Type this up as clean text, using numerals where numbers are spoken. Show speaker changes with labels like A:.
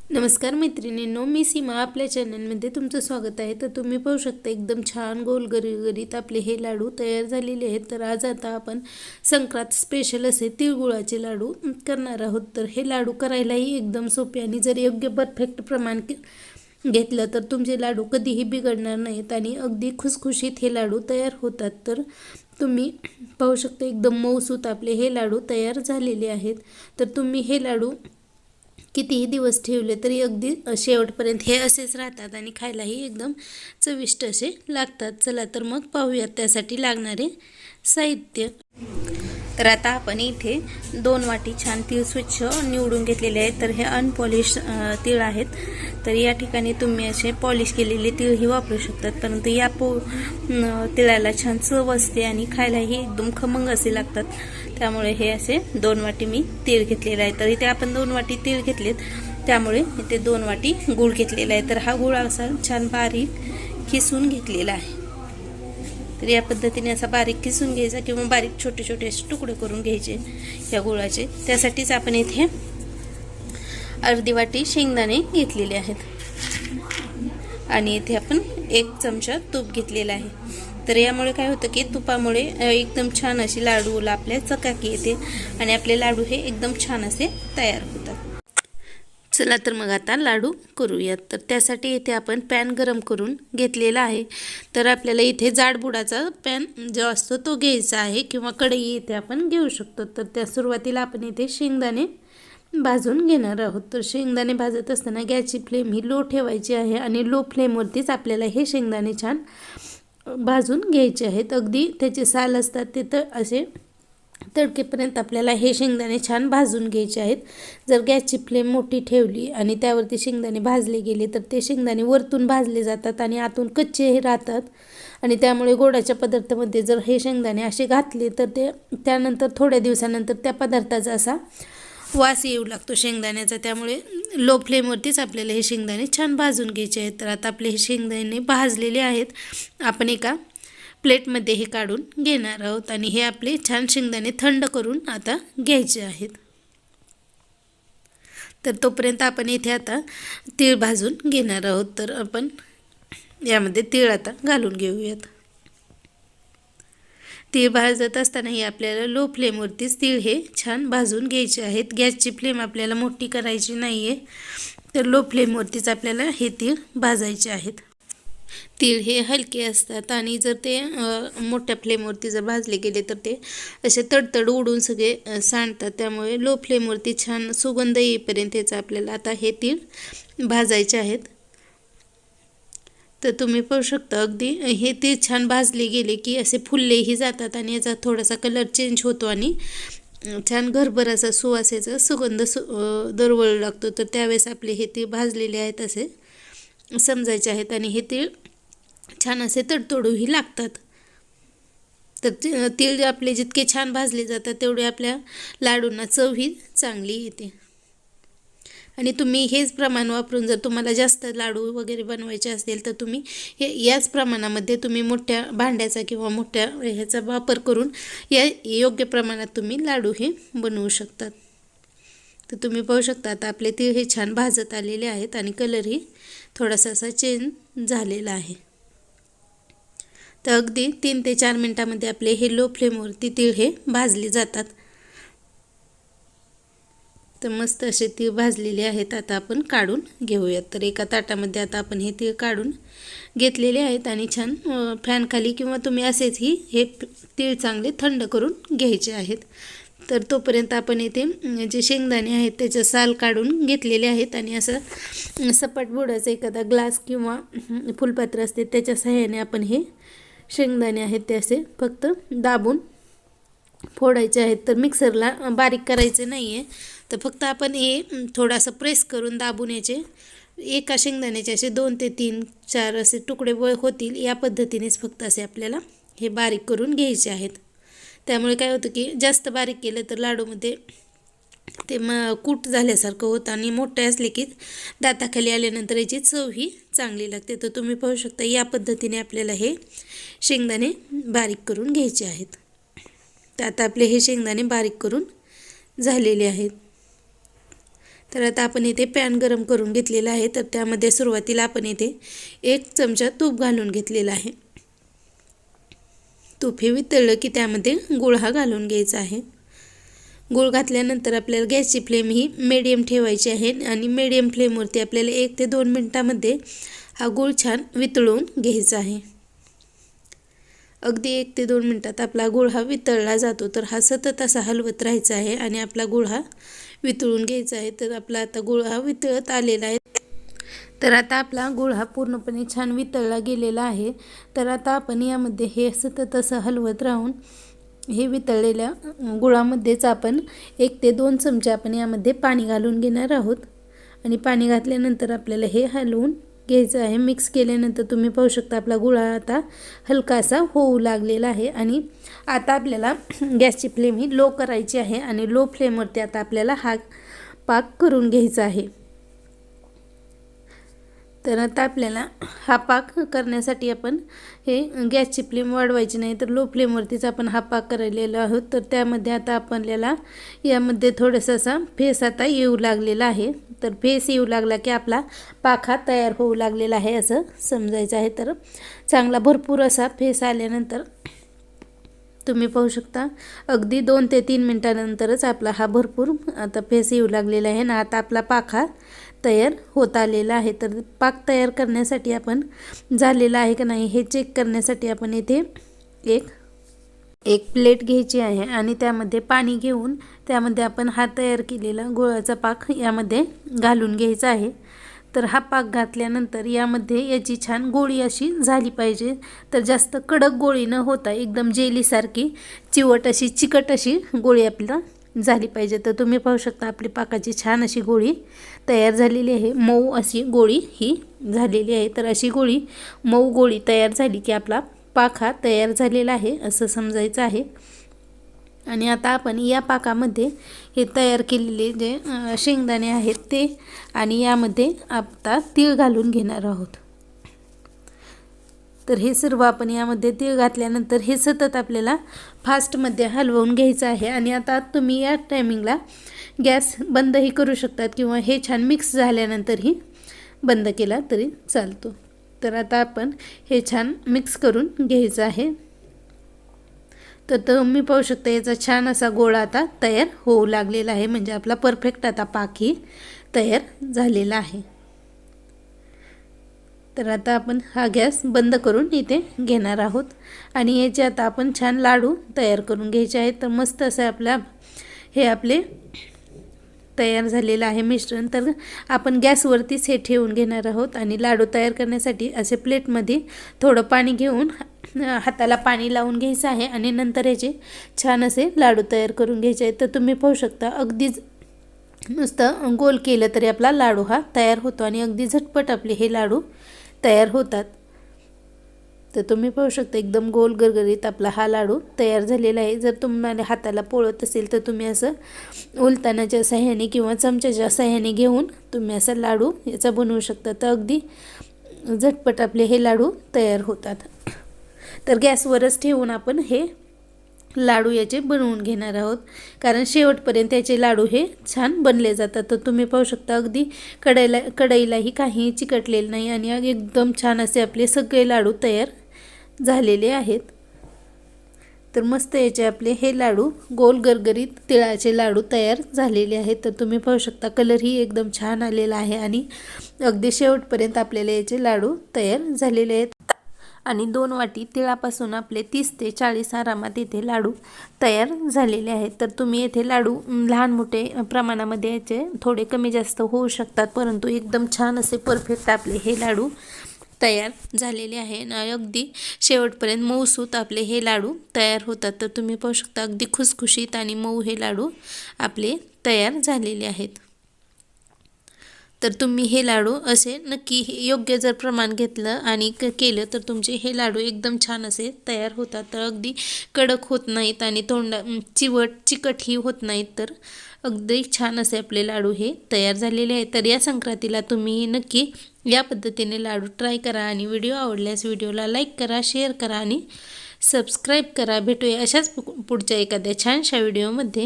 A: नमस्कार मैत्रिणींनो, मी सीमा आपल्या चॅनलमध्ये तुमचं स्वागत आहे. तर तुम्ही पाहू शकता एकदम छान गोल गरीगरीत आपले हे लाडू तयार झालेले आहेत. तर आज आता आपण संक्रांत स्पेशल असे तिळगुळाचे लाडू करणार आहोत. तर हे लाडू करायलाही एकदम सोपे आणि जर योग्य परफेक्ट प्रमाण घेतलं तर तुमचे लाडू कधीही बिघडणार नाहीत आणि अगदी खुसखुशीत हे लाडू तयार होतात. तर तुम्ही पाहू शकता एकदम मऊसूत आपले हे लाडू तयार झालेले आहेत. तर तुम्ही हे लाडू कितीही दिवस ठेवले तरी अगदी शेवटपर्यंत हे असेच राहतात आणि खायलाही एकदम चविष्ट असे लागतात. चला तर मग पाहूयात त्यासाठी लागणारे साहित्य. तर आता आपण इथे 2 वाटी छान तीळ स्वच्छ निवडून घेतलेले आहेत. तर हे अनपॉलिश तीळ आहेत. तर या ठिकाणी तुम्ही असे पॉलिश केलेले तीळही वापरू शकतात, परंतु या तिळाला छान चव असते आणि खायलाही एकदम खमंग असे लागतात. त्यामुळे हे असे 2 वाटी मी तीळ घेतलेले आहे. तर इथे आपण 2 वाटी तीळ घेतलेत, त्यामुळे इथे 2 वाटी गूळ घेतलेला आहे. तर हा गूळ असा छान बारीक किसून घेतलेला आहे. तर या पद्धतीने असा बारीक किसून घ्यायचा किंवा बारीक छोटे छोटे असे तुकडे करून घ्यायचे या गुळाचे. त्यासाठीच आपण इथे अर्धी वाटी शेंगदाणे घेतलेले आहेत आणि इथे आपण 1 चमचा तूप घेतलेला आहे. तर यामुळे काय होतं की तुपामुळे एकदम छान अशी लाडूला आपल्या चकाकी येते आणि आपले लाडू हे एकदम छान असे तयार होतात. चला तर मग आता लाडू करूयात. तर त्यासाठी इथे आपण पॅन गरम करून घेतलेला आहे. तर आपल्याला इथे जाड बुडाचा पॅन जो असतो तो घ्यायचा आहे किंवा कढई इथे आपण घेऊ शकतो. तर त्या सुरुवातीला आपण इथे शेंगदाणे भाजून घेणार आहोत. तर शेंगदाणे भाजत असताना गॅसची फ्लेम ही लो ठेवायची आहे आणि लो फ्लेमवरतीच आपल्याला हे शेंगदाणे छान भाजून घ्यायचे आहेत. अगदी त्याचे साल असतात ते तर असे तडकेपर्यंत आपल्याला हे शेंगदाणे छान भाजून घ्यायचे आहेत. जर गॅसची फ्लेम मोठी ठेवली आणि त्यावरती शेंगदाणे भाजले गेले तर ते शेंगदाणे वरतून भाजले जातात आणि आतून कच्चे राहतात आणि त्यामुळे गोडाच्या पदार्थामध्ये जर हे शेंगदाणे असे घातले तर ते त्यानंतर थोड्या दिवसानंतर त्या पदार्थाचा असा वास येऊ लागतो शेंगदाण्याचा. त्यामुळे लो फ्लेमवरतीच आपल्याला हे शेंगदाणे छान भाजून घ्यायचे आहेत. तर आता आपले हे शेंगदाणे भाजलेले आहेत. आपण एका प्लेटमध्ये हे काढून घेणार आहोत आणि हे आपले छान शेंगदाणे थंड करून आता घ्यायचे आहेत. तर तोपर्यंत आपण इथे आता तीळ भाजून घेणार आहोत. तर आपण यामध्ये तीळ आता घालून घेऊयात. तीळ भाजत असतानाही आपल्याला लो फ्लेमवरतीच तीळ हे छान भाजून घ्यायचे आहेत. गॅसची फ्लेम आपल्याला मोठी करायची नाही आहे. तर लो फ्लेमवरतीच आपल्याला हे तीळ भाजायचे आहेत. तीळ हे हलके असतात आणि जर ते मोठ्या फ्लेमवरती जर भाजले गेले तर ते असे तडतड उडून सगळे सांडतात. त्यामुळे लो फ्लेमवरती छान सुगंध येईपर्यंत याचा आपल्याला आता हे तीळ भाजायचे आहेत. तर तुम्ही पाहू शकता अगदी हे तीळ छान भाजले गेले की असे फुललेही जातात आणि याचा थोडासा कलर चेंज होतो आणि छान घरभर असा सुवासाचा सुगंध दरवळू लागतो. तर त्यावेळेस आपले हे तीळ भाजलेले आहेत असे समजायचे आहेत आणि हे तीळ छान असे तडतडूही लागतात. तर तीळ आपले जितके छान भाजले जातात तेवढे आपल्या लाडूंना चवही चांगली येते. आणि तुम्ही हेच प्रमाण वापरून जर तुम्हाला जास्त लाडू वगैरे बनवायचे असतील तर तुम्ही याच प्रमाणामध्ये तुम्ही मोठ्या भांड्याचा किंवा मोठ्या ह्याचा वापर करून या योग्य प्रमाणात तुम्ही लाडू हे बनवू शकतात. तर तुम्ही पाहू शकता आता आपले तीळ हे छान भाजत आलेले आहेत आणि कलरही थोडासा असा चेंज झालेला आहे. तर अगदी 3 ते 4 मिनटामध्ये आपले हे लो फ्लेमवरती तीळ हे भाजले जातात. तर मस्त असे तीळ भाजलेले आहेत. आता आपण काढून घेऊयात. तर एका ताटामध्ये आता आपण हे तीळ काढून घेतलेले आहेत आणि छान फॅन खाली किंवा तुम्ही असेचही हे तीळ चांगले थंड करून घ्यायचे आहेत. तर तोपर्यंत आपण इथे जे शेंगदाणे आहेत त्याचे साल काढून घेतलेले आहेत आणि असं सपाट बुडाचा एखादा ग्लास किंवा फुलपात्र असते त्याच्या सहाय्याने आपण हे शेंगदाणे आहेत ते असे फक्त दाबून फोडायचे आहेत. तर मिक्सरला बारीक करायचे नाही आहे. तर फक्त आपण हे थोडासा प्रेस करून दाबून याचे एका शेंगदाण्याचे असे 2 ते 3, 4 असे तुकडे होतील या पद्धतीनेच फक्त असे आपल्याला हे बारीक करून घ्यायचे आहेत. त्यामुळे काय होतं की जास्त बारीक केलं तर लाडूमध्ये ते कूट झाल्यासारखं होतं आणि मोठे असले की दाताखाली आल्यानंतर याची चवही चांगली लागते. तर तुम्ही पाहू शकता या पद्धतीने आपल्याला हे शेंगदाणे बारीक करून घ्यायचे आहेत. तर आता आपले हे शेंगदाणे बारीक करून झालेले आहेत. तर आता आपण इथे पॅन गरम करून घेतलेला आहे, तर त्यामध्ये सुरुवातीला आपण इथे 1 चमचा तूप घालून घेतलेला आहे। तूप हे वितळलं की त्यामध्ये गूळ हा घालून घ्यायचा आहे। गूळ घातल्यानंतर आपल्याला गॅसची फ्लेम ही मीडियम ठेवायची आहे आणि मीडियम फ्लेमवरती आपल्याला 1 ते 2 मिनिटांमध्ये हा गूळ छान वितळून घ्यायचा आहे। अगदी 1 ते 2 मिनिटात आपला गूळ हा वितळला जातो, तर हा सतत असा हलवत राहायचा आहे आणि आपला गूळ हा वितळून घ्यायचा आहे। तर आपला आता गूळ हा वितळत आलेला आहे। तर आता आपला गूळ हा पूर्णपणे छान वितळला गेलेला आहे। तर आता आपण यामध्ये हे सतत असं हलवत राहून हे वितळलेल्या गुळामध्येच आपण 1 ते 2 चमचे आपण यामध्ये पाणी घालून घेणार आहोत आणि पाणी घातल्यानंतर आपल्याला हे हलवून घ्यायचं आहे। मिक्स केल्यानंतर तुम्ही पाहू शकता आपला गुळ आता हलका असा होऊ लागलेला आहे आणि आता आपल्याला गॅसची फ्लेम ही लो करायची आहे आणि लो फ्लेमवरती आता आपल्याला हा पाक करून घ्यायचा आहे। तर आता आपल्याला हा पाक करण्यासाठी आपण हे गॅसची फ्लेम वाढवायची नाही, तर लो फ्लेमवरतीच आपण हा पाक करायलेलो आहोत। तर त्यामध्ये आता आपल्याला यामध्ये थोडंसं असा फेस आता येऊ लागलेला आहे। तर फेस येऊ लागला की आपला पाक हा तयार होऊ लागलेला आहे असं समजायचं आहे। तर चांगला भरपूर असा फेस आल्यानंतर तुम्ही पाहू शकता अगदी 2 ते 3 मिनिटांनंतरच आपला हा भरपूर आता फेस येऊ लागलेला आहे ना आता आपला पाक हा तयार होत आलेला आहे। तर पाक तयार करण्यासाठी आपण झालेला आहे का नाही हे चेक करण्यासाठी आपण इथे एक प्लेट घ्यायची आहे आणि त्यामध्ये पाणी घेऊन त्यामध्ये आपण हा तयार केलेला गुळाचा पाक यामध्ये घालून घ्यायचा आहे। तर हा पाक घातल्यानंतर यामध्ये याची छान गोळी अशी झाली पाहिजे। तर जास्त कडक गोळी न होता एकदम जेलीसारखी चिवट अशी चिकट अशी गोळी आपल्याला झाली पाहिजे। तर तुम्ही पाहू शकता आपली पाकाची छान अशी गोळी तयार झालेली आहे। मऊ अशी गोळी ही झालेली आहे। तर अशी गोळी मऊ गोळी तयार झाली की आपला पाक हा तयार झालेला आहे असं समजायचं आहे। आणि आता आपण या पाकामध्ये हे तयार केलेले जे शेंगदाणे आहेत ते आणि यामध्ये आता तीळ घालून घेणार आहोत। तर हे सर्व आपण यामध्ये तीळ घातल्यानंतर हे सतत आपल्याला फास्टमध्ये हलवून घ्यायचं आहे। आणि आता तुम्ही या टायमिंगला गॅस बंदही करू शकतात किंवा हे छान मिक्स झाल्यानंतरही बंद केला तरी चालतो। तर आता आपण हे छान मिक्स करून घ्यायचं आहे। तर तुम्ही पाहू शकता याचा छान असा गोळा आता तयार होऊ लागलेला आहे, म्हणजे आपला परफेक्ट आता पाकही तयार झालेला आहे। तर आता आपण हा गॅस बंद करून इथे घेणार आहोत आणि याचे आता आपण छान लाडू तयार करून घ्यायचे आहेत। तर मस्त असं आपले तयार झालेलं आहे मिश्रण। तर आपण गॅसवरतीच हे ठेवून घेणार आहोत आणि लाडू तयार करण्यासाठी असे प्लेटमध्ये थोडं पाणी घेऊन हाताला पाणी लावून घ्यायचं आहे आणि नंतर याचे छान असे लाडू तयार करून घ्यायचे आहेत। तर तुम्ही पाहू शकता अगदीच नुसतं गोल केलं तरी आपला लाडू हा तयार होतो आणि अगदी झटपट आपले हे लाडू तयार होतात। तर तुम्ही पाहू शकता एकदम गोल गरगरीत आपला हा लाडू तयार झालेला आहे। जर तुम्हाला हाताला पोळत असेल तर तुम्ही असं उलतानाच्या साह्याने किंवा चमच्याच्या साह्याने घेऊन तुम्ही असा लाडू याचा बनवू शकता। तर अगदी झटपट आपले हे लाडू तयार होतात। तर गॅसवरच ठेवून आपण हे लाडू याचे बनवून घेणार आहोत, कारण शेवटपर्यंत याचे लाडू हे छान बनले जातात। तर तुम्ही पाहू शकता अगदी कढईलाही काही चिकटलेलं नाही आणि एकदम छान असे आपले सगळे लाडू तयार झालेले आहेत। तर मस्त याचे आपले हे लाडू गोल गरगरीत तिळाचे लाडू तयार झालेले आहेत। तर तुम्ही पाहू शकता कलरही एकदम छान आलेला आहे आणि अगदी शेवटपर्यंत आपल्याला याचे लाडू तयार झालेले आहेत। आणि 2 वाटी तिळापासून आपले 30 ते 40 आरामात इथे लाडू तयार झालेले आहेत। तर तुम्ही येथे लाडू लहान मोठे प्रमाणामध्ये याचे थोडे कमी जास्त होऊ शकतात, परंतु एकदम छान असे परफेक्ट आपले हे लाडू तयार झालेले आहे आणि अगदी शेवटपर्यंत मऊसूत आपले हे लाडू तयार होतात। तर तुम्ही पाहू शकता अगदी खुसखुशीत आणि मऊ हे लाडू आपले तयार झालेले आहेत। तर तुम्ही हे लाडू असे नक्की योग्य जर प्रमाण घेतलं आणि केलं तर तुमचे हे लाडू एकदम छान असे तयार होतात। तर अगदी कडक होत नाहीत आणि चिकटही होत नाहीत। तर अगदी छान असे आपले लाडू हे तयार झालेले आहेत। तर या संक्रांतीला तुम्ही नक्की या पद्धतीने लाडू ट्राय करा आणि व्हिडिओ आवडल्यास व्हिडिओला लाईक करा, शेअर करा आणि सबस्क्राईब करा। भेटूया अशाच पुढच्या एखाद्या छानशा व्हिडिओमध्ये।